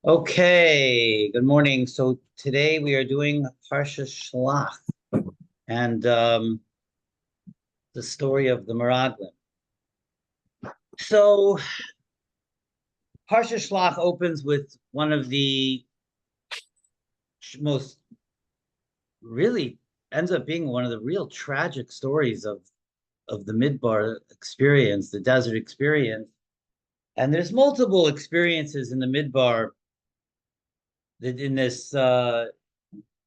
Okay, good morning. So today we are doing Parshas Shelach and the story of the Meraglim. So Parshas Shelach opens with one of the most really ends up being one of the real tragic stories of the Midbar experience, the desert experience. And there's multiple experiences in the Midbar that in this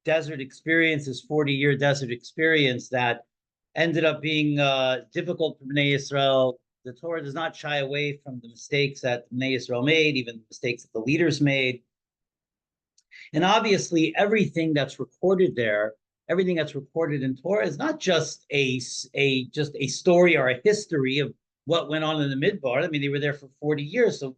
desert experience, this 40-year desert experience that ended up being difficult for Bnei Yisrael. The Torah does not shy away from the mistakes that Bnei Yisrael made, even the mistakes that the leaders made. And obviously, everything that's recorded there, everything that's recorded in Torah is not just a story or a history of what went on in the Midbar. I mean, they were there for 40 years, so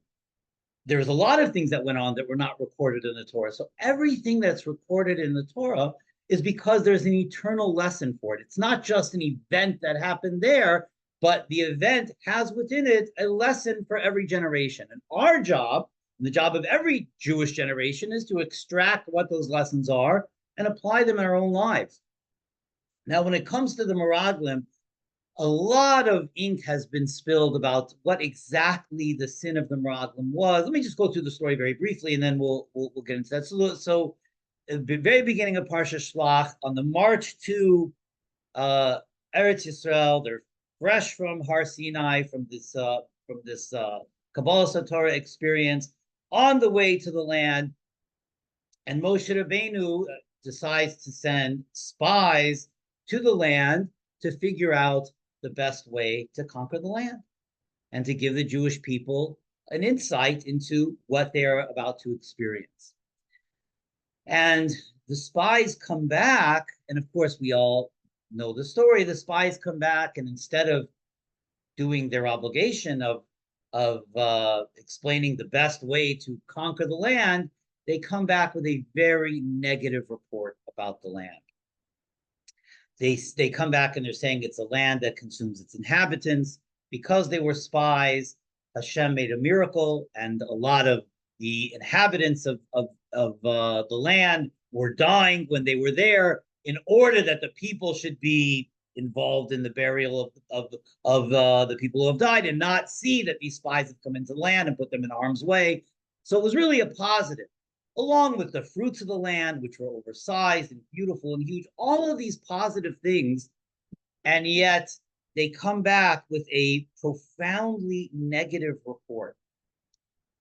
there's a lot of things that went on that were not recorded in the Torah. So everything that's recorded in the Torah is because there's an eternal lesson for it. It's not just an event that happened there, but the event has within it a lesson for every generation. And our job, and the job of every Jewish generation, is to extract what those lessons are and apply them in our own lives. Now, when it comes to the Meraglim, a lot of ink has been spilled about what exactly the sin of the Meraglim was. Let me just go through the story very briefly, and then we'll get into that. So at the very beginning of Parshas Shelach, on the march to Eretz Yisrael, they're fresh from Har Sinai, from this Kabbalah Satorah experience, on the way to the land, and Moshe Rabbeinu decides to send spies to the land to figure out the best way to conquer the land and to give the Jewish people an insight into what they're about to experience. And the spies come back, and of course, we all know the story. The spies come back, and instead of doing their obligation of explaining the best way to conquer the land, they come back with a very negative report about the land. They come back and they're saying it's a land that consumes its inhabitants. Because they were spies, Hashem made a miracle, and a lot of the inhabitants of the land were dying when they were there, in order that the people should be involved in the burial of the people who have died and not see that these spies have come into the land and put them in harm's way. So it was really a positive, along with the fruits of the land, which were oversized and beautiful and huge, all of these positive things. And yet they come back with a profoundly negative report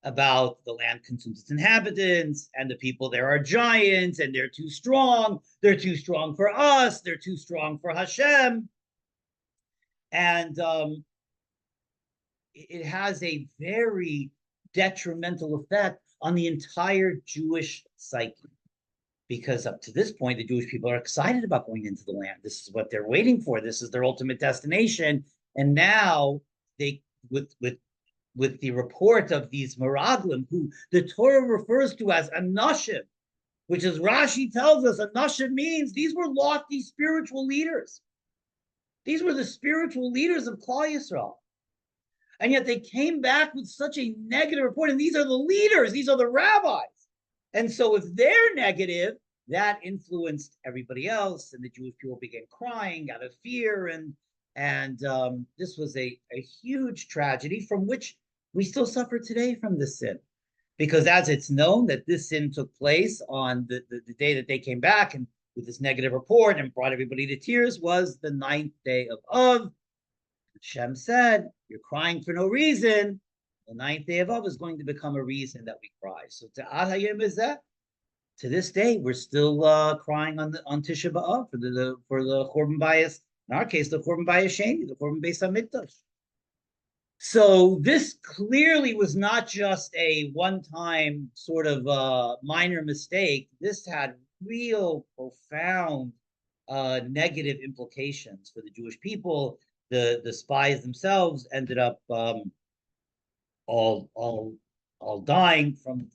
about the land consumes its inhabitants, and the people there are giants, and they're too strong. They're too strong for us. They're too strong for Hashem. And it has a very detrimental effect on the entire Jewish psyche. Because up to this point, the Jewish people are excited about going into the land. This is what they're waiting for. This is their ultimate destination. And now they, with the report of these Meraglim, who the Torah refers to as Anashim, which, as Rashi tells us, Anashim means these were lofty spiritual leaders. These were the spiritual leaders of Klal Yisrael. And yet they came back with such a negative report. And these are the leaders. These are the rabbis. And so if they're negative, that influenced everybody else. And the Jewish people began crying out of fear. And this was a huge tragedy from which we still suffer today from this sin. Because as it's known that this sin took place on the day that they came back and with this negative report and brought everybody to tears was the 9th day of Av. Hashem said, you're crying for no reason. The 9th day of Av is going to become a reason that we cry. So to this day, we're still crying on Tisha B'Av for the Churban Bayis. In our case, the Churban Bayis Sheni, the Churban Beis Hamikdash. So this clearly was not just a one-time sort of minor mistake. This had real profound negative implications for the Jewish people. The spies themselves ended up all dying from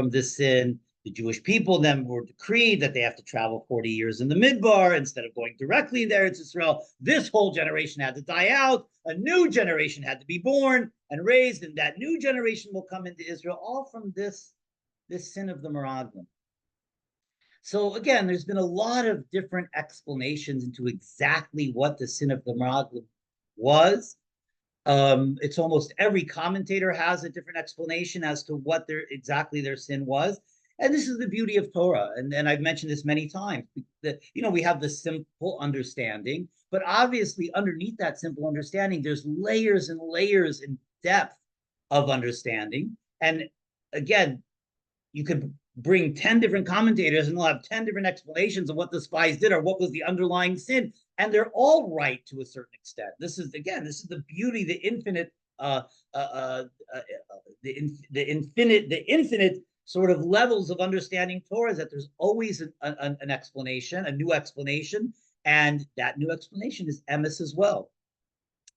this sin. the Jewish people then were decreed that they have to travel 40 years in the Midbar instead of going directly there to Israel. This whole generation had to die out. A new generation had to be born and raised, and that new generation will come into Israel, all from this sin of the Meraglim. So again, there's been a lot of different explanations into exactly what the sin of the Meraglim was. It's almost every commentator has a different explanation as to what exactly their sin was. And this is the beauty of Torah. And I've mentioned this many times. We have the simple understanding, but obviously underneath that simple understanding, there's layers and layers and depth of understanding. And again, you could bring 10 different commentators and they'll have 10 different explanations of what the spies did or what was the underlying sin. And they're all right to a certain extent. This is the beauty, the infinite, the infinite sort of levels of understanding Torah, is that there's always an explanation, a new explanation, and that new explanation is emes as well.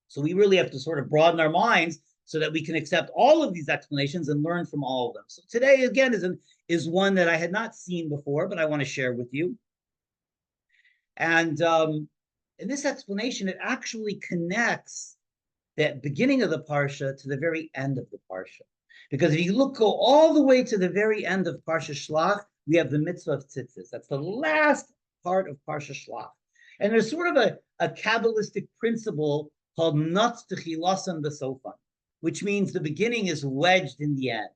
So we really have to sort of broaden our minds so that we can accept all of these explanations and learn from all of them. So today, again, is one that I had not seen before, but I want to share with you. And in this explanation, it actually connects that beginning of the Parsha to the very end of the Parsha. Because if you go all the way to the very end of Parshas Shelach, we have the mitzvah of Tzitzis. That's the last part of Parshas Shelach. And there's sort of a Kabbalistic principle called Nutz Techilasan B'Sofan, which means the beginning is wedged in the end.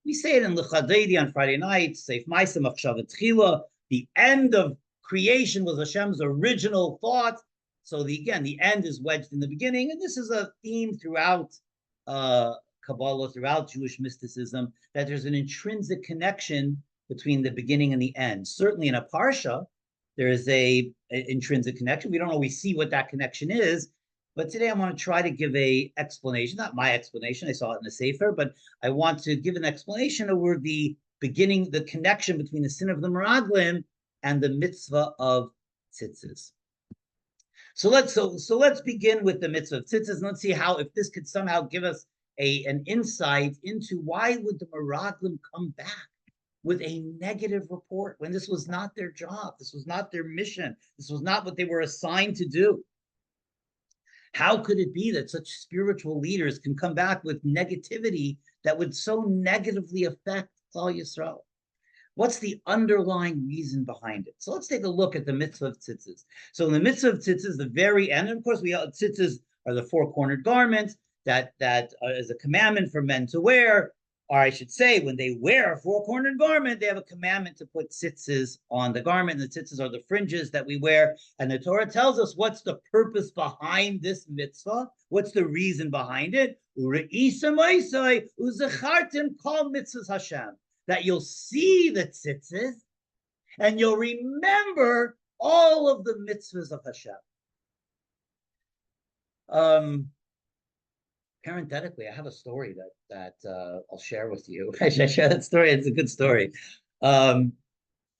We say it in L'Chadedi on Friday night, Seif Maisa Machshava Tchila. The end of creation was Hashem's original thought. So the end is wedged in the beginning. And this is a theme throughout Kabbalah, throughout Jewish mysticism, that there's an intrinsic connection between the beginning and the end. Certainly in a Parsha, there is an intrinsic connection. We don't always see what that connection is. But today I want to try to give an explanation, not my explanation, I saw it in the Sefer, but I want to give an explanation over the beginning, the connection between the sin of the Meraglim and the mitzvah of Tzitzis. So let's begin with the mitzvah of Tzitzis, and let's see how, if this could somehow give us an insight into why would the Meraglim come back with a negative report when this was not their job, this was not their mission, this was not what they were assigned to do. How could it be that such spiritual leaders can come back with negativity that would so negatively affect Klal Yisrael? What's the underlying reason behind it? So let's take a look at the mitzvah of tzitzis. So in the mitzvah of tzitzis, the very end, and of course, tzitzis are the four-cornered garments that is a commandment for men to wear. Or I should say, when they wear a four-cornered garment, they have a commandment to put tzitzis on the garment. And the tzitzis are the fringes that we wear. And the Torah tells us what's the purpose behind this mitzvah. What's the reason behind it? That you'll see the tzitzis and you'll remember all of the mitzvahs of Hashem. Parenthetically, I have a story that I'll share with you. I should share that story. It's a good story. A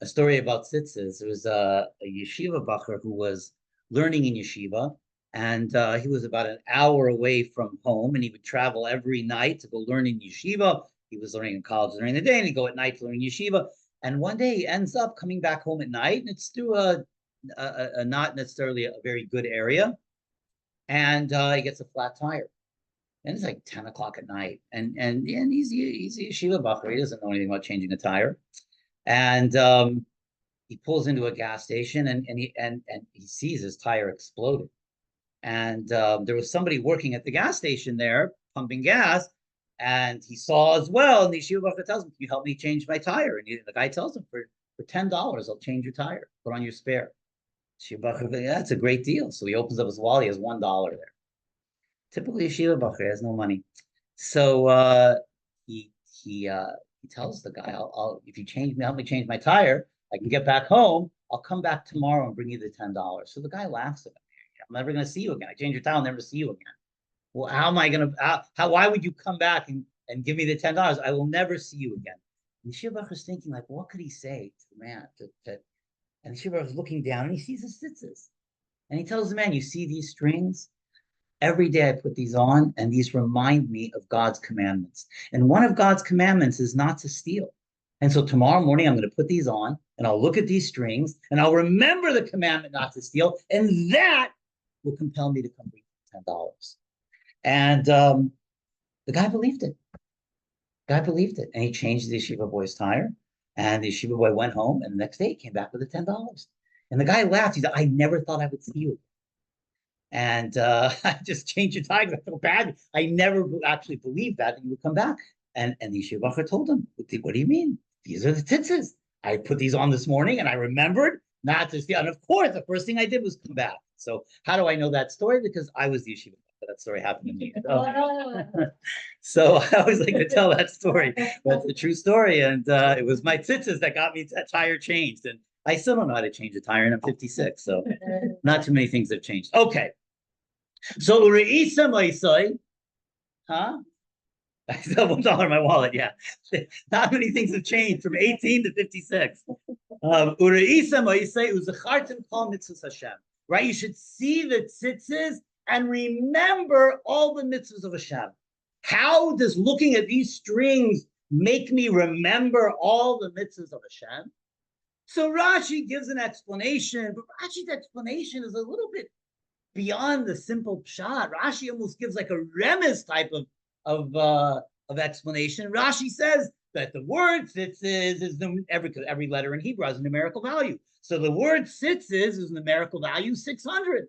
story about tzitzis. There was a yeshiva bacher who was learning in yeshiva, and he was about an hour away from home, and he would travel every night to go learn in yeshiva. He was learning in college during the day, and he'd go at night to learn in yeshiva. And one day he ends up coming back home at night, and it's through a not necessarily a very good area, and he gets a flat tire. And it's like 10 o'clock at night. And he's a yeshiva bacher. He doesn't know anything about changing a tire. And he pulls into a gas station and he sees his tire exploded. And there was somebody working at the gas station there, pumping gas. And he saw as well. And the yeshiva bacher tells him, "Can you help me change my tire?" And the guy tells him, for $10, I'll change your tire. Put on your spare. Yeshiva bacher, yeah, that's a great deal. So he opens up his wallet. He has $1 there. Typically, yeshiva bacher has no money, so he tells the guy, "I'll if you help me change my tire, I can get back home. I'll come back tomorrow and bring you the $10." So the guy laughs at him. "I'm never going to see you again. I change your tire, I'll never see you again." "Well, how am I going to? Why would you come back and give me the $10? I will never see you again." And yeshiva bacher is thinking, like, what could he say to the man? And yeshiva bacher is looking down and he sees the tzitzis, and he tells the man, "You see these strings? Every day I put these on, and these remind me of God's commandments. And one of God's commandments is not to steal. And so tomorrow morning, I'm going to put these on and I'll look at these strings and I'll remember the commandment not to steal. And that will compel me to come bring $10. And the guy believed it. Guy believed it. And he changed the yeshiva boy's tire. And the yeshiva boy went home. And the next day he came back with the $10. And the guy laughed. He said, I never thought I would see you. And I just changed your tire. I felt bad. I never actually believed that you would come back. And the yeshiva told him, what do you mean? These are the tzitzis. I put these on this morning and I remembered not to steal. And of course, the first thing I did was come back. So how do I know that story? Because I was the yeshiva. That story happened to me. So I always like to tell that story. That's a true story. And it was my tzitzis that got me that tire changed. And I still don't know how to change a tire, and I'm 56. So not too many things have changed. Okay. So Re'isa Moisoi, huh? I still have $1 in my wallet. Yeah. Not many things have changed from 18 to 56. Re'isa Moisoi uzachartem kol mitzvos Hashem. Right? You should see the tzitzis and remember all the mitzvahs of Hashem. How does looking at these strings make me remember all the mitzvahs of Hashem? So Rashi gives an explanation, but Rashi's explanation is a little bit beyond the simple pshat. Rashi almost gives like a remez type of explanation. Rashi says that the word tzitzis is every letter in Hebrew has a numerical value. So the word tzitzis is numerical value 600.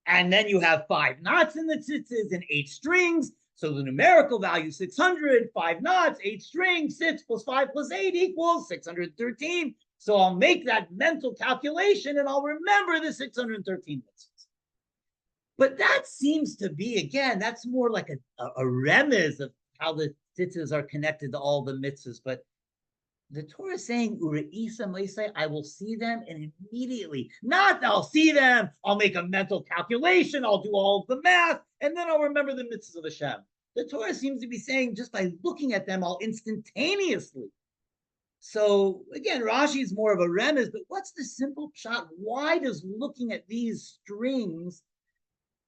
And then you have 5 knots in the tzitzis and 8 strings. So the numerical value 600, 5 knots, 8 strings, 6 plus 5 plus 8 equals 613. So I'll make that mental calculation and I'll remember the 613 mitzvahs. But that seems to be, again, that's more like a remez of how the tzitzis are connected to all the mitzvahs. But the Torah is saying, Ure'isa Moisei, I will see them, and immediately, not I'll see them, I'll make a mental calculation, I'll do all of the math, and then I'll remember the mitzvahs of Hashem. The Torah seems to be saying, just by looking at them, I'll instantaneously. So again, Rashi is more of a remez, but what's the simple pshat? Why does looking at these strings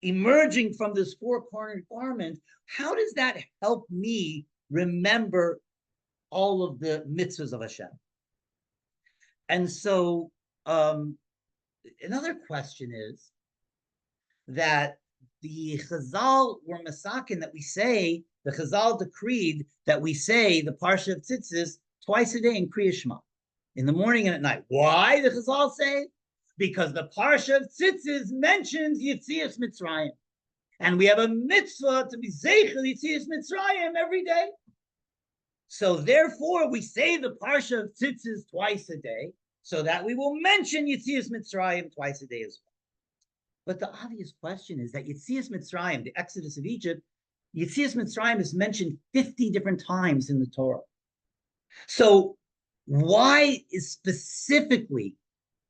emerging from this four-cornered garment, how does that help me remember all of the mitzvahs of Hashem? And so another question is that the Chazal were masakin that we say, the Chazal decreed that we say the Parsha of Tzitzis twice a day in Kriya Shema, in the morning and at night. Why, the Chazal say? Because the Parsha of Tzitzis mentions Yetzias Mitzrayim. And we have a mitzvah to be Zeichel Yetzias Mitzrayim every day. So therefore, we say the Parsha of Tzitzis twice a day, so that we will mention Yetzias Mitzrayim twice a day as well. But the obvious question is that Yetzias Mitzrayim, the Exodus of Egypt, Yetzias Mitzrayim is mentioned 50 different times in the Torah. So why is specifically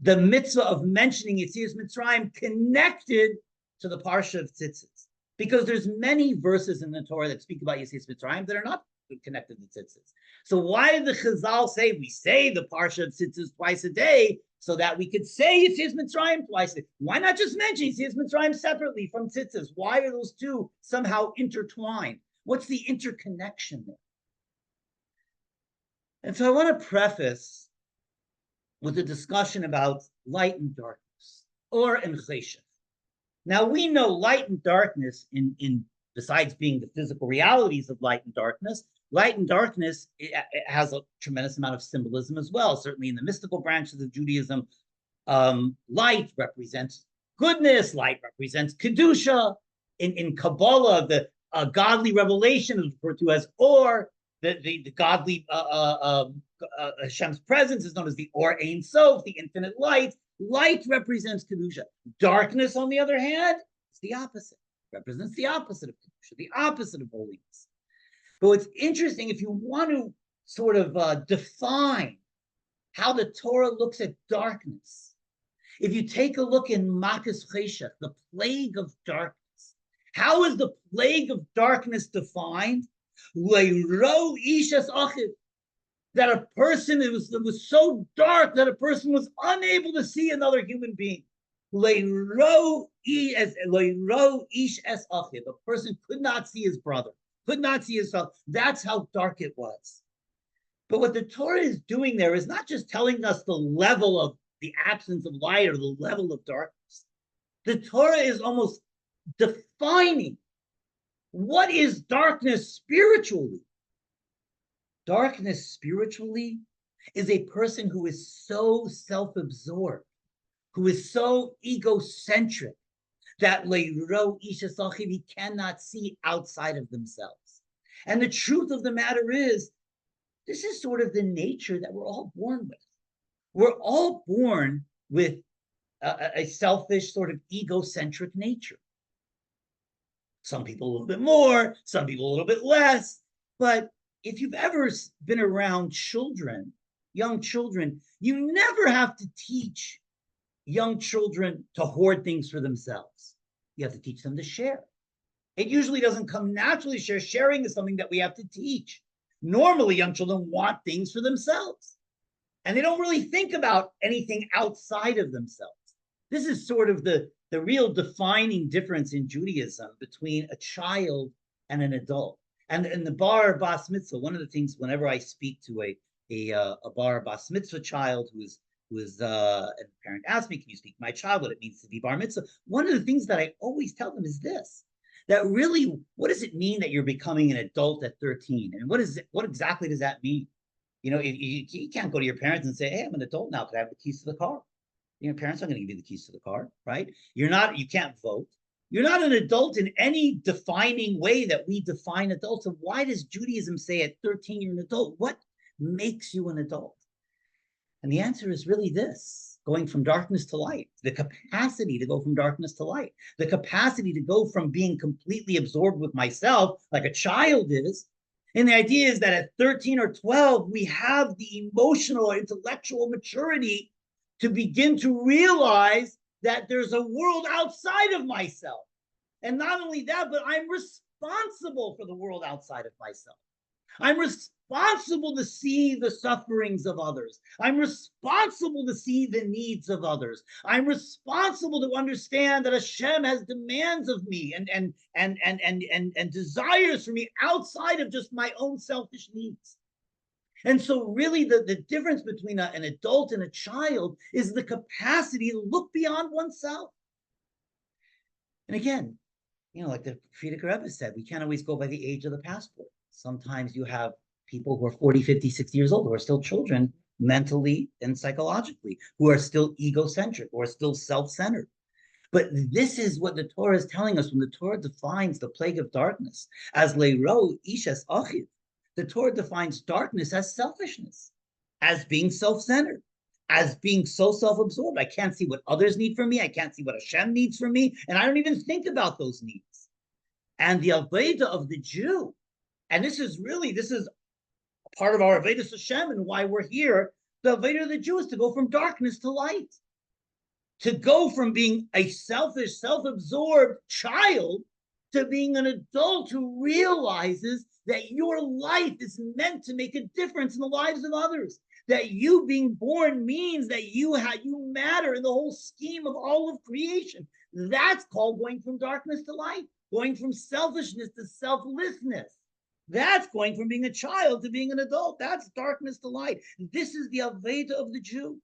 the mitzvah of mentioning Yetzias Mitzrayim connected to the Parsha of Tzitzis? Because there's many verses in the Torah that speak about Yetzias Mitzrayim that are not connected to Tzitzis. So why did the Chazal say we say the Parsha of Tzitzis twice a day so that we could say Yetzias Mitzrayim twice a day? Why not just mention Yetzias Mitzrayim separately from Tzitzis? Why are those two somehow intertwined? What's the interconnection there? And so I want to preface with a discussion about light and darkness, or in cheshech. Now we know light and darkness in besides being the physical realities of light and darkness, it has a tremendous amount of symbolism as well. Certainly in the mystical branches of Judaism, light represents goodness, light represents kedusha. In Kabbalah, the godly revelation is referred to as or. The godly Hashem's presence is known as the Or Ein Sof, the infinite light. Light represents kedusha. Darkness, on the other hand, is the opposite. Represents the opposite of kedusha, the opposite of holiness. But what's interesting, if you want to sort of define how the Torah looks at darkness, if you take a look in Makas Cheshech, the plague of darkness, how is the plague of darkness defined? That a person, it was so dark that a person was unable to see another human being. A person could not see his brother, could not see his fellow. That's how dark it was. But what the Torah is doing there is not just telling us the level of the absence of light or the level of darkness. The Torah is almost defining what is darkness spiritually. Darkness spiritually is a person who is so self-absorbed, who is so egocentric, that he cannot see outside of themselves. And the truth of the matter is, this is sort of the nature that we're all born with. We're all born with a selfish, sort of egocentric nature. Some people a little bit more, some people a little bit less. But if you've ever been around children, young children, you never have to teach young children to hoard things for themselves. You have to teach them to share. It usually doesn't come naturally. Sharing is something that we have to teach. Normally, young children want things for themselves, and they don't really think about anything outside of themselves. This is sort of the real defining difference in Judaism between a child and an adult. And in the bar bas mitzvah, one of the things whenever I speak to a bar bas mitzvah child who is a parent asks me, can you speak to my child, what it means to be bar mitzvah? One of the things that I always tell them is this, that really, what does it mean that you're becoming an adult at 13? And what exactly does that mean? You know, you can't go to your parents and say, hey, I'm an adult now, can I have the keys to the car? Your parents aren't going to give you the keys to the car, right? You can't vote. You're not an adult in any defining way that we define adults. And why does Judaism say at 13 you're an adult? What makes you an adult? And the answer is really this: going from darkness to light, the capacity to go from darkness to light, the capacity to go from being completely absorbed with myself like a child is. And the idea is that at 13 or 12, we have the emotional or intellectual maturity to begin to realize that there's a world outside of myself. And not only that, but I'm responsible for the world outside of myself. I'm responsible to see the sufferings of others. I'm responsible to see the needs of others. I'm responsible to understand that Hashem has demands of me and desires for me outside of just my own selfish needs. And so really the difference between an adult and a child is the capacity to look beyond oneself. And again, like the Frierdiker Rebbe said, we can't always go by the age of the passport. Sometimes you have people who are 40, 50, 60 years old, who are still children mentally and psychologically, who are still egocentric, who are still self-centered. But this is what the Torah is telling us when the Torah defines the plague of darkness as leiro ishes achiv. The Torah defines darkness as selfishness, as being self-centered, as being so self-absorbed. I can't see what others need from me. I can't see what Hashem needs from me. And I don't even think about those needs. And the Aveda of the Jew, and this is part of our Avodas Hashem and why we're here, the Aveda of the Jew is to go from darkness to light. To go from being a selfish, self-absorbed child to being an adult who realizes that your life is meant to make a difference in the lives of others. That you being born means that you matter in the whole scheme of all of creation. That's called going from darkness to light, going from selfishness to selflessness. That's going from being a child to being an adult. That's darkness to light. This is the Aveda of the Jew.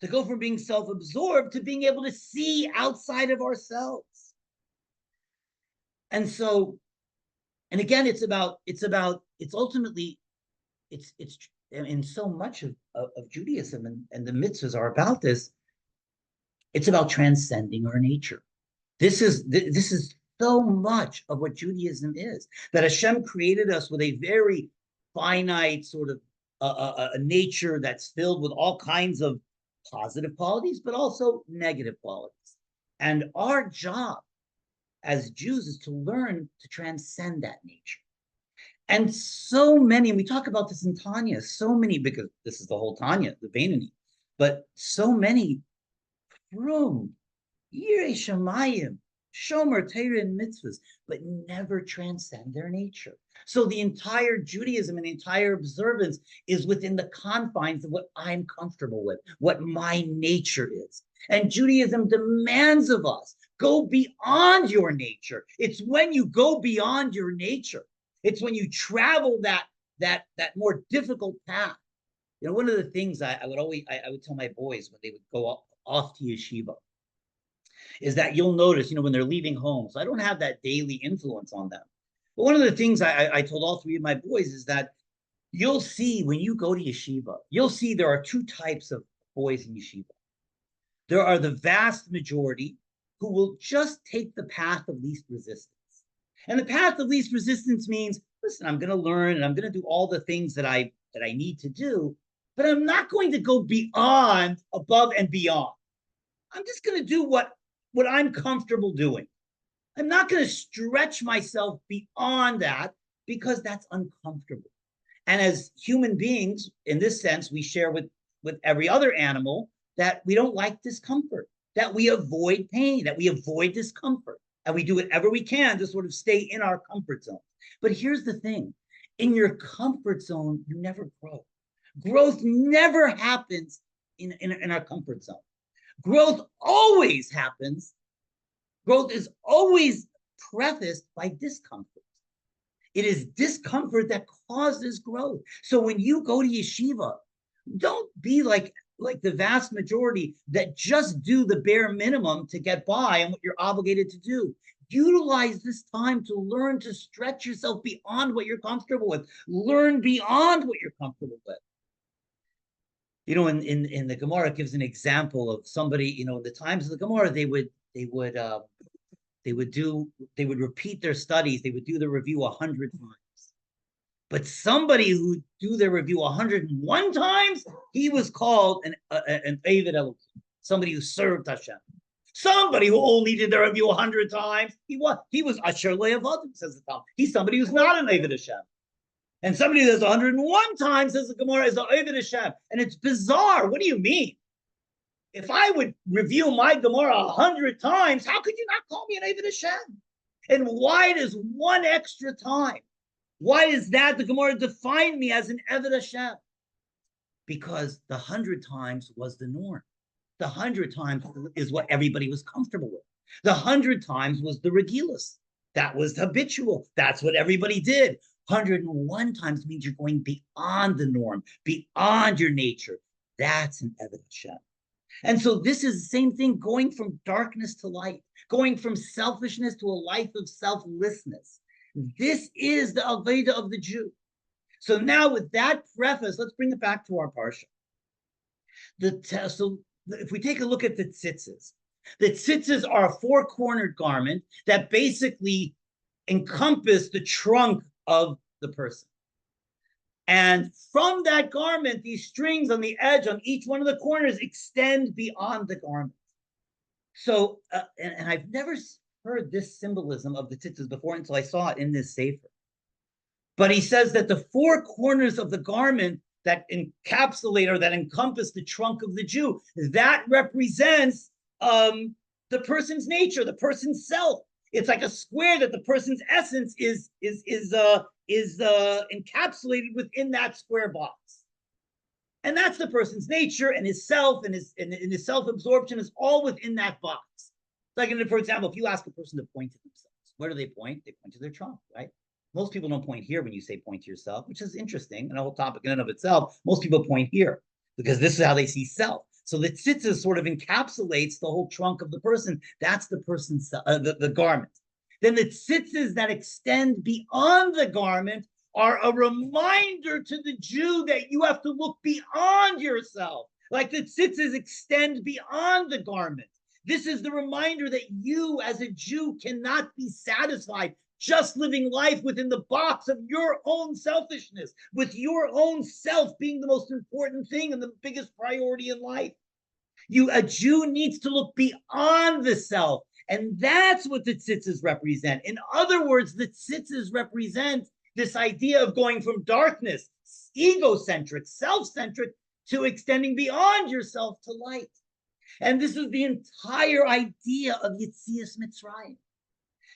To go from being self-absorbed to being able to see outside of ourselves. And so, and again, it's ultimately in so much of Judaism and the mitzvahs are about this. It's about transcending our nature. This is so much of what Judaism is, that Hashem created us with a very finite sort of a nature that's filled with all kinds of positive qualities, but also negative qualities. And our job as Jews is to learn to transcend that nature. And so many, and we talk about this in Tanya, so many, because this is the whole Tanya, the Beinoni, but so many from Yirei Shamayim, Shomer, Torah, and mitzvahs, but never transcend their nature. So the entire Judaism and the entire observance is within the confines of what I'm comfortable with, what my nature is. And Judaism demands of us, go beyond your nature. It's when you go beyond your nature. It's when you travel that that more difficult path. One of the things I would tell my boys when they would go off to yeshiva is that you'll notice, when they're leaving home. So I don't have that daily influence on them. But one of the things I told all three of my boys is that you'll see when you go to yeshiva, you'll see there are two types of boys in yeshiva. There are the vast majority who will just take the path of least resistance. And the path of least resistance means, listen, I'm going to learn and I'm going to do all the things that I need to do, but I'm not going to go beyond, above and beyond. I'm just going to do what I'm comfortable doing. I'm not going to stretch myself beyond that because that's uncomfortable. And as human beings, in this sense, we share with every other animal that we don't like discomfort, that we avoid pain, that we avoid discomfort, and we do whatever we can to sort of stay in our comfort zone. But here's the thing. In your comfort zone, you never grow. Growth never happens in our comfort zone. Growth always happens. Growth is always prefaced by discomfort. It is discomfort that causes growth. So when you go to yeshiva, don't be like the vast majority that just do the bare minimum to get by and what you're obligated to do. Utilize this time to learn to stretch yourself beyond what you're comfortable with. Learn beyond what you're comfortable with. In the Gemara, it gives an example of somebody, in the times of the Gemara, they would repeat their studies. They would do the review 100 times. But somebody who do their review 101 times, he was called an Eved Elohim, somebody who served Hashem. Somebody who only did their review 100 times, he was Asher Le'avadim, says the Talmud. He's somebody who's not an Eved Hashem. And somebody who does 101 times, says the Gemara, is an Eved Hashem. And it's bizarre. What do you mean? If I would review my Gemara 100 times, how could you not call me an Eved Hashem? And why does one extra time? Why is that the Gemara define me as an Eved Hashem? Because the 100 times was the norm. The 100 times is what everybody was comfortable with. The 100 times was the regilus. That was habitual. That's what everybody did. 101 times means you're going beyond the norm, beyond your nature. That's an Eved Hashem. And so this is the same thing, going from darkness to light, going from selfishness to a life of selflessness. This is the Aveda of the Jew. So now with that preface, let's bring it back to our Parsha. So if we take a look at the tzitzis are a four-cornered garment that basically encompass the trunk of the person. And from that garment, these strings on the edge, on each one of the corners, extend beyond the garment. So, and I've never heard this symbolism of the tzitzis before until I saw it in this sefer. But he says that the four corners of the garment that encapsulate or that encompass the trunk of the Jew, that represents the person's nature, the person's self. It's like a square that the person's essence is encapsulated within that square box. And that's the person's nature, and his self and his self-absorption is all within that box. Like, for example, if you ask a person to point to themselves, where do they point? They point to their trunk, right? Most people don't point here when you say point to yourself, which is interesting, and a whole topic in and of itself. Most people point here because this is how they see self. So the tzitzis sort of encapsulates the whole trunk of the person. That's the person's the garment. Then the tzitzis that extend beyond the garment are a reminder to the Jew that you have to look beyond yourself. Like the tzitzis extend beyond the garment. This is the reminder that you as a Jew cannot be satisfied just living life within the box of your own selfishness, with your own self being the most important thing and the biggest priority in life. A Jew needs to look beyond the self. And that's what the tzitzis represent. In other words, the tzitzis represent this idea of going from darkness, egocentric, self-centric, to extending beyond yourself to light. And this is the entire idea of Yetzias Mitzrayim.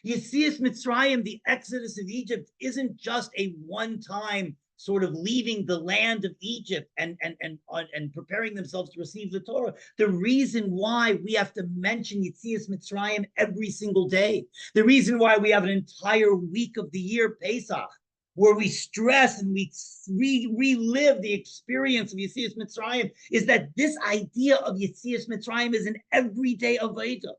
Yetzias Mitzrayim, the exodus of Egypt, isn't just a one-time sort of leaving the land of Egypt and preparing themselves to receive the Torah. The reason why we have to mention Yetzias Mitzrayim every single day, the reason why we have an entire week of the year, Pesach, where we stress and we relive the experience of Yetzias Mitzrayim, is that this idea of Yetzias Mitzrayim is an everyday avodah.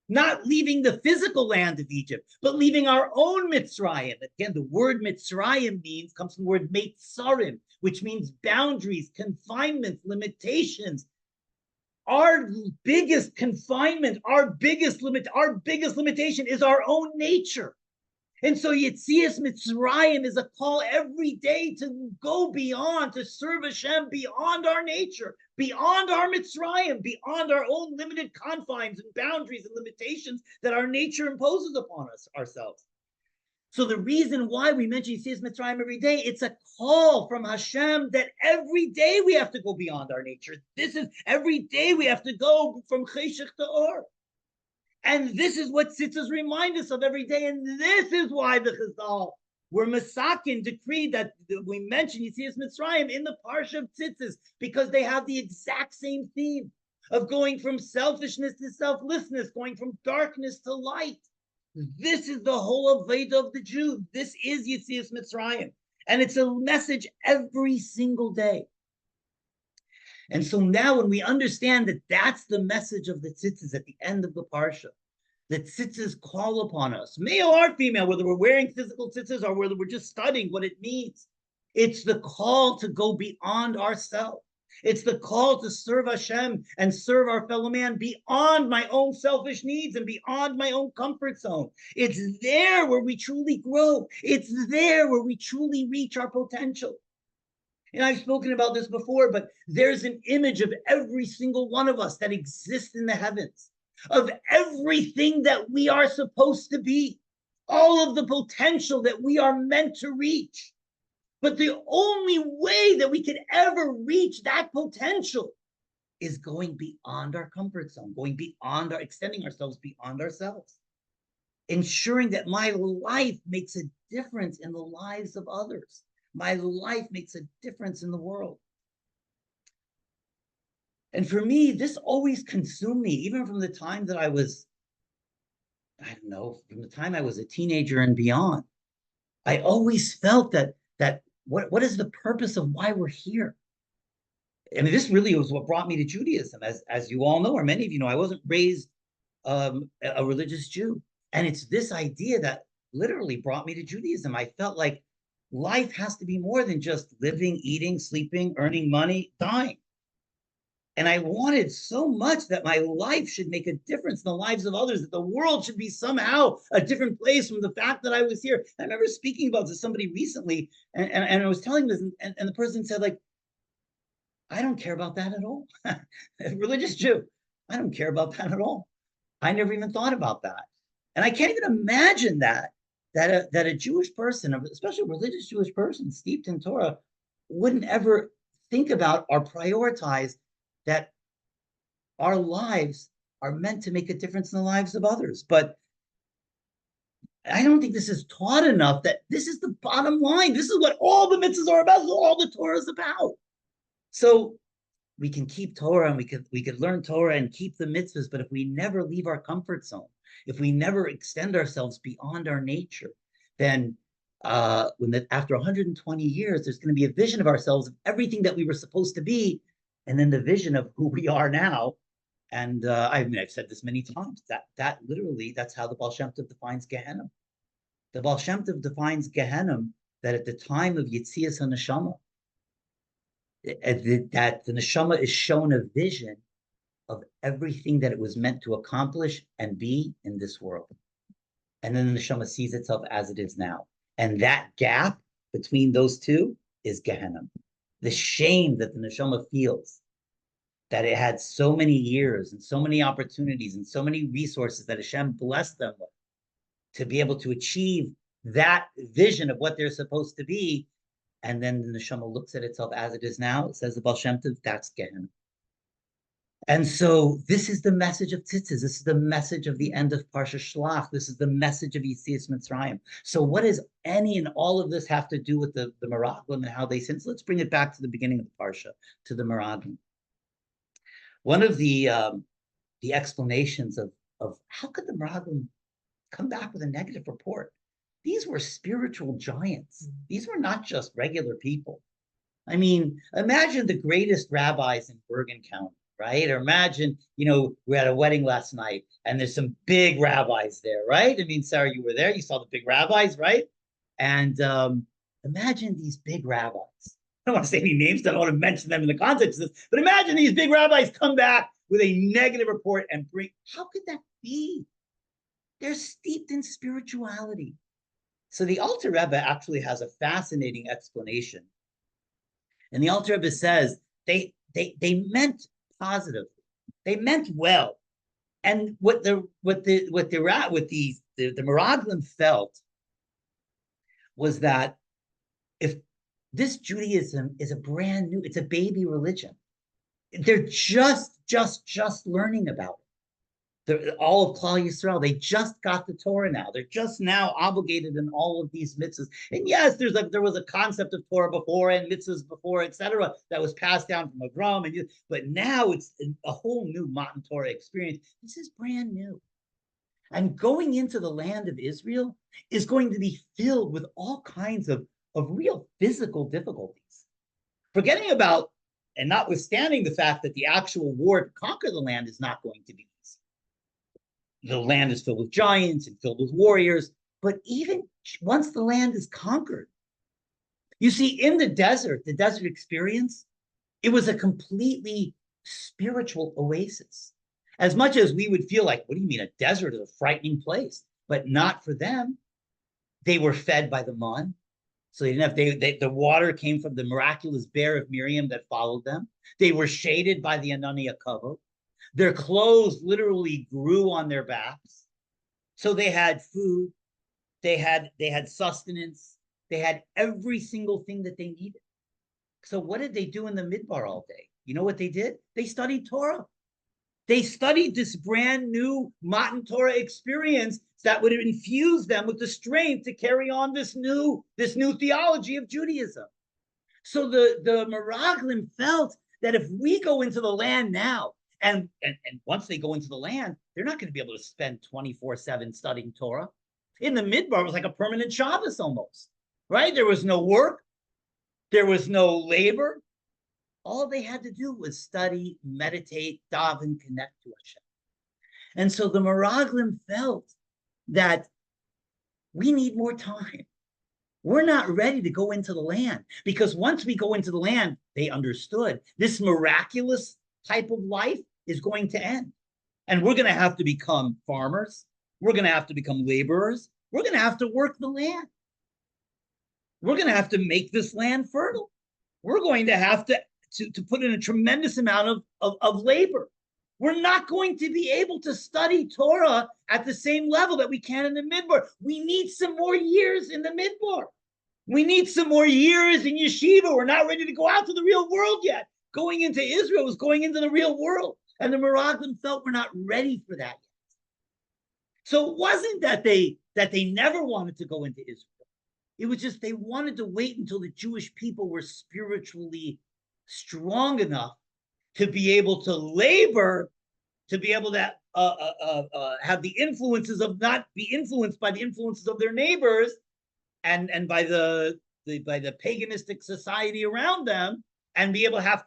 Not leaving the physical land of Egypt, but leaving our own Mitzrayim. Again, the word Mitzrayim comes from the word Meitzarim, which means boundaries, confinements, limitations. Our biggest confinement, our biggest limitation is our own nature. And so Yetzias Mitzrayim is a call every day to go beyond, to serve Hashem beyond our nature, beyond our Mitzrayim, beyond our own limited confines and boundaries and limitations that our nature imposes upon us ourselves. So the reason why we mention Yetzias Mitzrayim every day, it's a call from Hashem that every day we have to go beyond our nature. This is every day we have to go from Cheshech to Or. And this is what tzitzis remind us of every day. And this is why the Chazal were Masakin decreed that we mention Yetzias Mitzrayim in the Parsha of tzitzis, because they have the exact same theme of going from selfishness to selflessness, going from darkness to light. This is the whole avodah of the Jew. This is Yetzias Mitzrayim. And it's a message every single day. And so now when we understand that that's the message of the tzitzis at the end of the parsha, the tzitzis call upon us, male or female, whether we're wearing physical tzitzis or whether we're just studying what it means. It's the call to go beyond ourselves. It's the call to serve Hashem and serve our fellow man beyond my own selfish needs and beyond my own comfort zone. It's there where we truly grow. It's there where we truly reach our potential. And I've spoken about this before, but there's an image of every single one of us that exists in the heavens, of everything that we are supposed to be, all of the potential that we are meant to reach. But the only way that we could ever reach that potential is going beyond our comfort zone, going beyond extending ourselves beyond ourselves, ensuring that my life makes a difference in the lives of others. My life makes a difference in the world. And for me, this always consumed me, even from the time that I was, from the time I was a teenager and beyond. I always felt that what is the purpose of why we're here? I mean, this really was what brought me to Judaism. As you all know, or many of you know, I wasn't raised a religious Jew. And it's this idea that literally brought me to Judaism. I felt like life has to be more than just living, eating, sleeping, earning money, dying. And I wanted so much that my life should make a difference in the lives of others, that the world should be somehow a different place from the fact that I was here. I remember speaking about this to somebody recently, and I was telling this, and the person said, like, I don't care about that at all. Religious Jew, I don't care about that at all. I never even thought about that. And I can't even imagine that a Jewish person, especially a religious Jewish person steeped in Torah, wouldn't ever think about or prioritize that our lives are meant to make a difference in the lives of others. But I don't think this is taught enough, that this is the bottom line. This is what all the mitzvahs are about. This is all the Torah is about. So we can keep Torah and we could learn Torah and keep the mitzvahs, but if we never leave our comfort zone, if we never extend ourselves beyond our nature, then after 120 years, there's going to be a vision of ourselves, of everything that we were supposed to be, and then the vision of who we are now. And I've said this many times, that literally, that's how the Baal Shem Tov defines Gehenna. The Baal Shem Tov defines Gehenna that at the time of Yetzias HaNeshama, that the Neshama is shown a vision of everything that it was meant to accomplish and be in this world. And then the Neshama sees itself as it is now. And that gap between those two is Gehenna. The shame that the Neshama feels, that it had so many years and so many opportunities and so many resources that Hashem blessed them with to be able to achieve that vision of what they're supposed to be. And then the Neshama looks at itself as it is now. It says the Baal Shem Tov, that's Gehenna. And so this is the message of tzitzis. This is the message of the end of Parshas Shelach. This is the message of Yetzias Mitzrayim. So what does any and all of this have to do with the Meraglim and how they sin? So let's bring it back to the beginning of the Parsha, to the Meraglim. One of the explanations of how could the Meraglim come back with a negative report? these were spiritual giants. These were not just regular people. I mean, imagine the greatest rabbis in Bergen County, right? Or imagine, we're at a wedding last night and there's some big rabbis there, right? I mean, Sarah, you were there. You saw the big rabbis, right? And imagine these big rabbis. I don't want to say any names. I don't want to mention them in the context of this, but imagine these big rabbis come back with a negative report and bring, how could that be? They're steeped in spirituality. So the Alter Rebbe actually has a fascinating explanation. And the Alter Rebbe says they meant positively. They meant well. And what the Meraglim felt was that if this Judaism is a brand new, it's a baby religion. They're just learning about it. All of Klal Yisrael, they just got the Torah now. They're just now obligated in all of these mitzvahs. And yes, there was a concept of Torah before and mitzvahs before, etc., that was passed down from Avram. But now it's a whole new Matan Torah experience. This is brand new. And going into the land of Israel is going to be filled with all kinds of real physical difficulties. Forgetting about and notwithstanding the fact that the actual war to conquer the land is not going to be easy. The land is filled with giants and filled with warriors, but even once the land is conquered, you see, in the desert experience, it was a completely spiritual oasis. As much as we would feel like, what do you mean, a desert is a frightening place? But not for them. They were fed by the man. So they didn't have, the water came from the miraculous bear of Miriam that followed them. They were shaded by the Anania Kavod. Their clothes literally grew on their backs. So they had food, they had sustenance, they had every single thing that they needed. So what did they do in the Midbar all day? You know what they did? They studied Torah. They studied this brand new Matan Torah experience that would infuse them with the strength to carry on this new theology of Judaism. So the Meraglim felt that if we go into the land now, and once they go into the land, they're not going to be able to spend 24/7 studying Torah. In the Midbar, it was like a permanent Shabbos almost, right? There was no work. There was no labor. All they had to do was study, meditate, daven, connect to Hashem. And so the Meraglim felt that we need more time. We're not ready to go into the land because once we go into the land, they understood this miraculous type of life is going to end. And we're going to have to become farmers. We're going to have to become laborers. We're going to have to work the land. We're going to have to make this land fertile. We're going to have to put in a tremendous amount of labor. We're not going to be able to study Torah at the same level that we can in the Midbar. We need some more years in the Midbar. We need some more years in yeshiva. We're not ready to go out to the real world yet. Going into Israel was going into the real world. And the Meraglim felt we're not ready for that yet. So it wasn't that they never wanted to go into Israel. It was just they wanted to wait until the Jewish people were spiritually strong enough to be able to labor, to be able to have the influences of not be influenced by the influences of their neighbors and by the paganistic society around them, and be able to have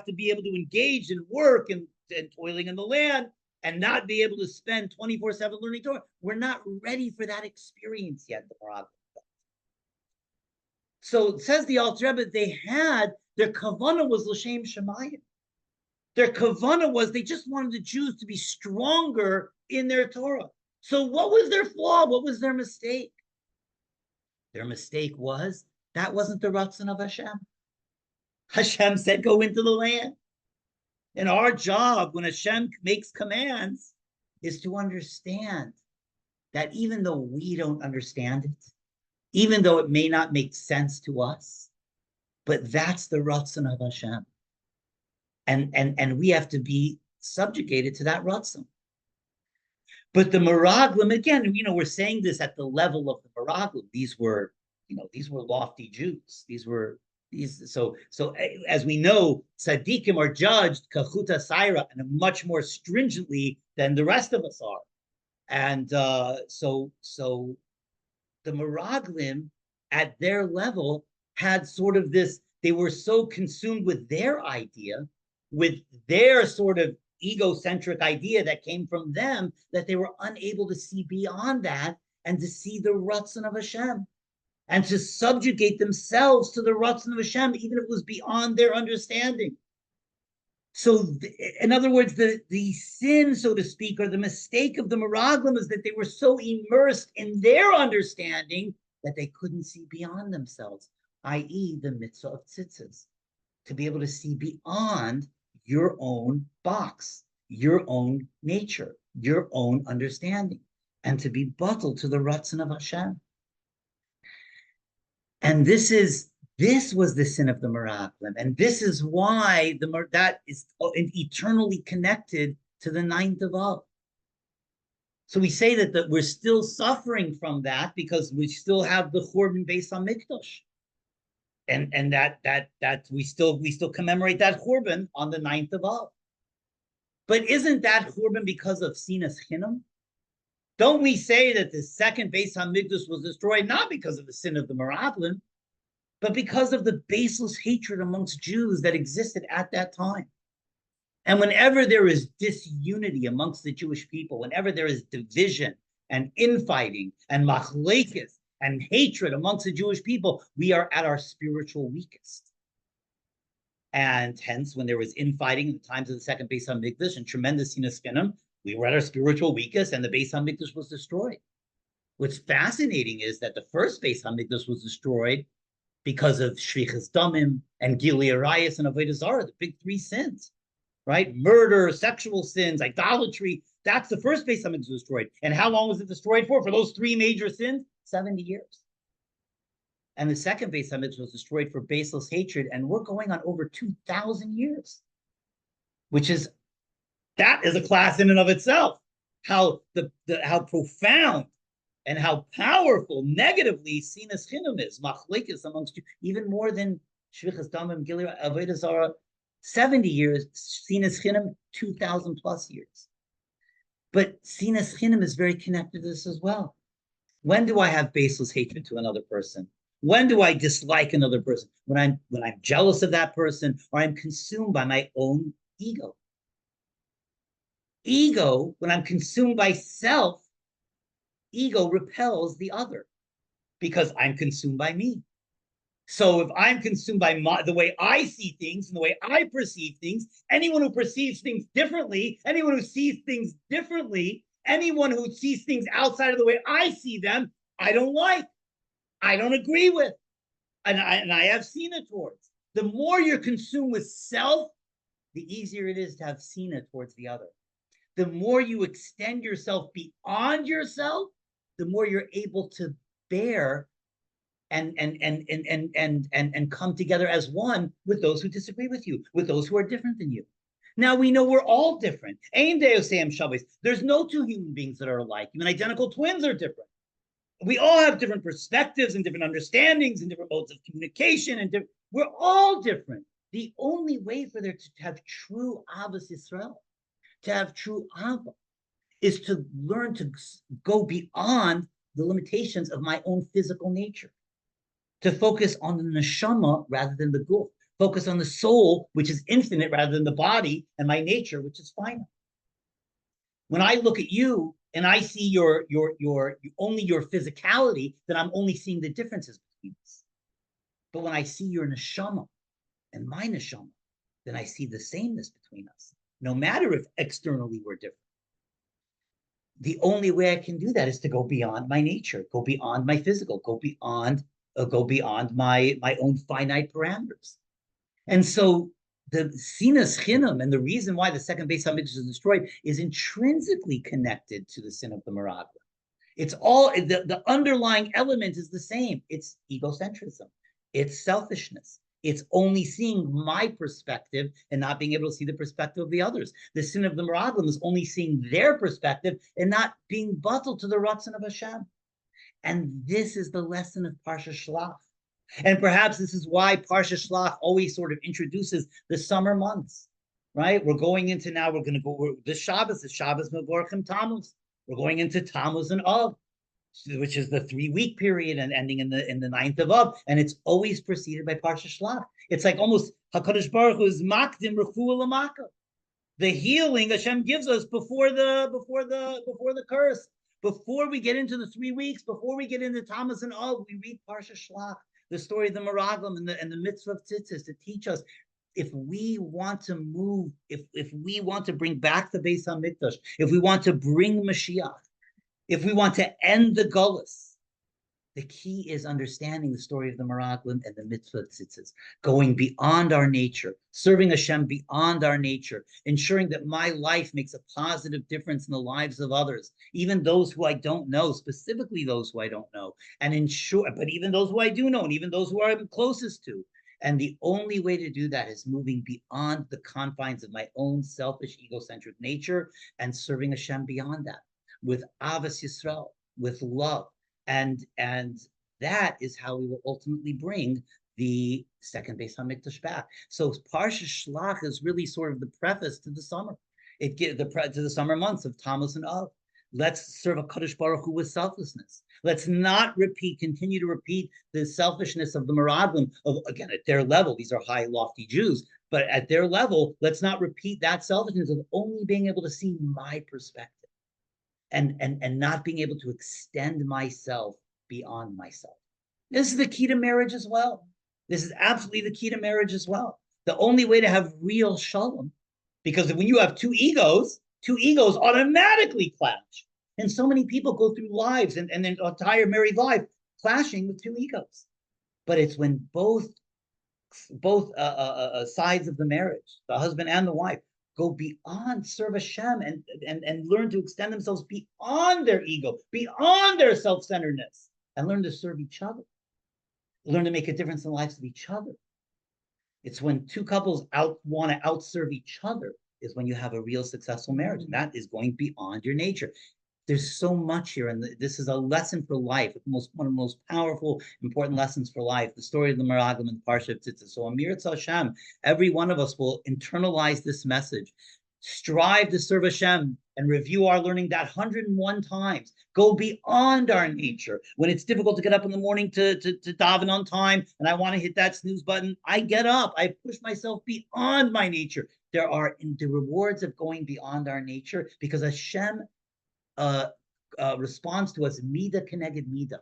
to be able to engage in work and toiling in the land and not be able to spend 24/7 learning Torah. We're not ready for that experience yet, the Meraglim. So it says the Alter Rebbe, they had, their kavanah was l'shem shemayim. Their kavanah was they just wanted the Jews to be stronger in their Torah. So what was their flaw? What was their mistake? Their mistake was that wasn't the ratzon of Hashem. Hashem said, go into the land. And our job when Hashem makes commands is to understand that even though we don't understand it, even though it may not make sense to us, but that's the ratzon of Hashem. And we have to be subjugated to that ratzon. But the Meraglim, again, we're saying this at the level of the Meraglim. These were lofty Jews. So as we know, tzaddikim are judged kachuta saira and much more stringently than the rest of us are. And so the Meraglim at their level had sort of this, they were so consumed with their idea, with their sort of egocentric idea that came from them, that they were unable to see beyond that and to see the Ratzon of Hashem and to subjugate themselves to the Ratzon of Hashem, even if it was beyond their understanding. So, in other words, the sin, so to speak, or the mistake of the Meraglim is that they were so immersed in their understanding that they couldn't see beyond themselves, i.e., the mitzvah of tzitzis, to be able to see beyond your own box, your own nature, your own understanding, and to be bottled to the Ratzon of Hashem. And this was the sin of the Meraglim, and this is why that is eternally connected to the ninth of Av. So we say that we're still suffering from that because we still have the Churban Beis Hamikdash, and that we still commemorate that Churban on the ninth of Av. But isn't that Churban because of Sinas Chinam? Don't we say that the second Beis Hamikdash was destroyed not because of the sin of the Meraglim, but because of the baseless hatred amongst Jews that existed at that time? And whenever there is disunity amongst the Jewish people, whenever there is division and infighting and machlekes and hatred amongst the Jewish people, we are at our spiritual weakest. And hence, when there was infighting in the times of the second Beis Hamikdash and tremendous sinas chinam, we were at our spiritual weakest, and the Beis Hamikdash was destroyed. What's fascinating is that the first Beis Hamikdash was destroyed because of shvichas damim and gilui arayos and avodah zarah, the big three sins, right? Murder, sexual sins, idolatry. That's the first Beis Hamikdash was destroyed. And how long was it destroyed for? For those three major sins? 70 years. And the second Beis Hamikdash was destroyed for baseless hatred, and we're going on over 2,000 years, that is a class in and of itself. How profound and how powerful negatively sinas chinam is, machlekes amongst you, even more than shvichas damim, gilui avodah zarah. 70 years, sinas chinam, 2,000 plus years. But sinas chinam is very connected to this as well. When do I have baseless hatred to another person? When do I dislike another person? When I'm jealous of that person, or I'm consumed by my own ego. Ego, when I'm consumed by self, ego repels the other because I'm consumed by me. So if I'm consumed by the way I see things and the way I perceive things, anyone who perceives things differently, anyone who sees things differently, anyone who sees things outside of the way I see them, I don't like, I don't agree with, and I have sina towards. The more you're consumed with self, the easier it is to have sina towards the other. The more you extend yourself beyond yourself, the more you're able to bear and come together as one with those who disagree with you, with those who are different than you. Now we know we're all different. There's no two human beings that are alike. Even identical twins are different. We all have different perspectives and different understandings and different modes of communication, and we're all different. The only way for there to have true Ahavas Yisrael, to have true Ahava, is to learn to go beyond the limitations of my own physical nature, to focus on the neshama rather than the guf, focus on the soul, which is infinite, rather than the body and my nature, which is finite. When I look at you and I see your only your physicality, then I'm only seeing the differences between us. But when I see your neshama and my neshama, then I see the sameness between us, no matter if externally we're different. The only way I can do that is to go beyond my nature, go beyond my physical, go beyond my own finite parameters. And so the sinas chinam, and the reason why the second Beis Hamikdash is destroyed, is intrinsically connected to the sin of the Meraglim. It's all, the underlying element is the same. It's egocentrism. It's selfishness. It's only seeing my perspective and not being able to see the perspective of the others. The sin of the Meraglim is only seeing their perspective and not being bottled to the Ratzon of Hashem. And this is the lesson of Parshas Shelach. And perhaps this is why Parshas Shelach always sort of introduces the summer months, right? We're going into this Shabbos is Shabbos Mevorachim Tammuz. We're going into Tammuz and Av. which is the 3 week period and ending in the ninth of Av, and it's always preceded by Parshas Shelach. It's like almost Hakadosh Baruch Hu is makdim refuah l'maka. The healing Hashem gives us before the curse. Before we get into the 3 weeks, before we get into Tammuz and Av, we read Parshas Shelach, the story of the Meraglim and the mitzvah of Tzitzis to teach us if we want to move, if we want to bring back the Beis HaMikdash, if we want to bring Mashiach, if we want to end the Gullus, the key is understanding the story of the Meraglim and the mitzvah of Tzitzis, going beyond our nature, serving Hashem beyond our nature, ensuring that my life makes a positive difference in the lives of others, even those who I don't know, specifically those who I don't know, and but even those who I do know, and even those who I'm closest to. And the only way to do that is moving beyond the confines of my own selfish, egocentric nature and serving Hashem beyond that with Avos Yisrael, with love. And that is how we will ultimately bring the second Beis HaMikdash back. So Parshas Shelach is really sort of the preface to the summer. It gives to the summer months of Tammuz and Av. Let's serve a Kadosh Baruch Hu with selflessness. Let's not continue to repeat the selfishness of the Meraglim. Again, at their level, these are high, lofty Jews, but at their level, let's not repeat that selfishness of only being able to see my perspective and not being able to extend myself beyond myself. This is the key to marriage as well. This is absolutely the key to marriage as well. The only way to have real shalom, because when you have two egos automatically clash. And so many people go through lives and their entire married life clashing with two egos. But it's when both sides of the marriage, the husband and the wife, go beyond, serve Hashem and learn to extend themselves beyond their ego, beyond their self-centeredness, and learn to serve each other, learn to make a difference in the lives of each other. It's when two couples want to outserve each other is when you have a real successful marriage, and that is going beyond your nature. There's so much here, and this is a lesson for life, one of the most powerful, important lessons for life, the story of the Meraglim and the Parshas of Tzitzis. So Amir Hashem, every one of us will internalize this message, strive to serve Hashem, and review our learning that 101 times. Go beyond our nature. When it's difficult to get up in the morning to daven on time, and I want to hit that snooze button, I get up. I push myself beyond my nature. There are the rewards of going beyond our nature because Hashem responds to us mida keneged mida.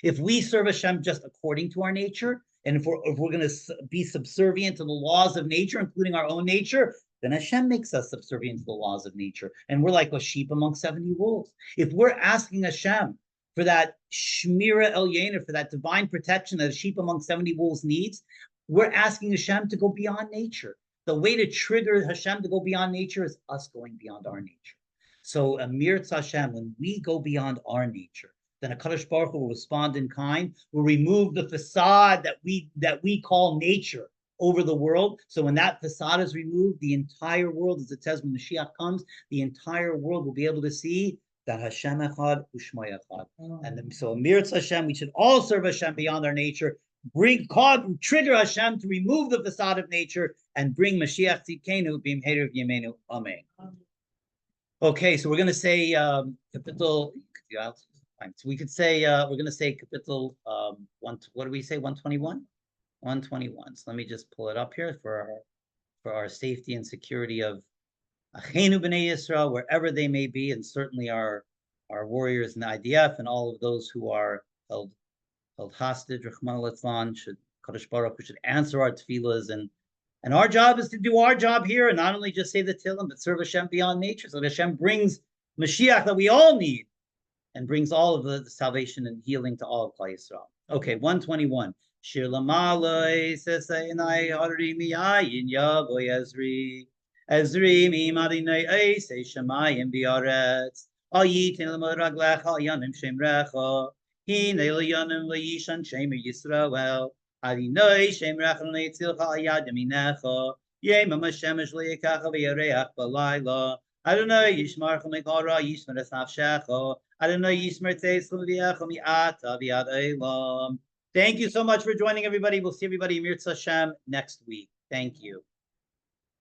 If we serve Hashem just according to our nature, and if we're going to be subservient to the laws of nature, including our own nature, then Hashem makes us subservient to the laws of nature, and we're like a sheep among 70 wolves. If we're asking Hashem for that shmira elyener, for that divine protection that a sheep among 70 wolves needs, we're asking Hashem to go beyond nature. The way to trigger Hashem to go beyond nature is us going beyond our nature. So Amir Hashem, when we go beyond our nature, then HaKadosh Baruch Hu will respond in kind, will remove the facade that we call nature over the world. So when that facade is removed, the entire world, as it says when Mashiach comes, the entire world will be able to see that Hashem Echad Ushma Echad. And so Amir Hashem, we should all serve Hashem beyond our nature, trigger Hashem to remove the facade of nature and bring Mashiach Tzidkenu b'imheru v'yameinu. Amen. Okay, so we're going to say capital. So we could say we're going to say capital one. What do we say? 121. 121. So let me just pull it up here for our safety and security of Achenu b'nei Yisrael, wherever they may be, and certainly our warriors in the IDF and all of those who are held hostage. Rachmana litzlan, should Kadosh Baruch Hu should answer our tefillas, and our job is to do our job here and not only just say the Tehillim, but serve Hashem beyond nature, so that Hashem brings Mashiach that we all need and brings all of the salvation and healing to all of Klal Yisrael. Okay, 121. Shir lamaloi sesainai harri miyayin yavoy Ezri mi madinai eisei shamayim biaretz ayitin l'meraglecha yanim shemrecha hine l'yanim l'yishan shemer Yisrael Adinai shemrecha l'netzilcha ayad yaminecha yemam hashemesh l'yikacha v'yareach b'layla Adonai yishmarcha mikara yishmer es nafshecha Adonai yishmer teis l'v'yecha mi'ata v'yad eilam. Thank you so much for joining, everybody. We'll see everybody in Mirz Hashem next week. Thank you.